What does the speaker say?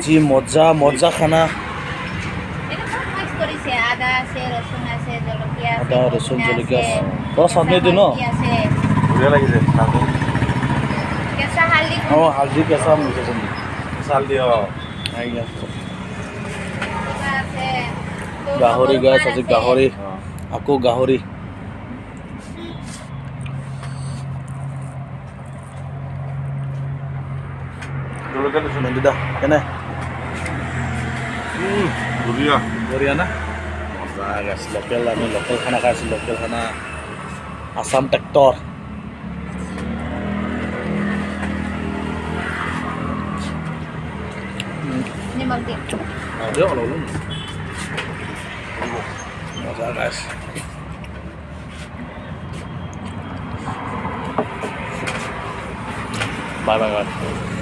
जी मजा मजा खाना আদা ৰচুন জলকীয়া তো চাটনি দি ন অঁ হালধি কেঁচা মিঠাচোন হালধি গাহৰি গাছ আজি গাহৰি আকৌ গাহৰি মন্দিদা কেনে বঢ়িয়া বঢ়িয়া না মজা গাছ লোকেল আমি লোকেল খানা খাই আছোঁ লোকেল খানা আসাম ট্ৰেক্টৰ দিয়ক অলপ মজা গাছ বাই বাই বাই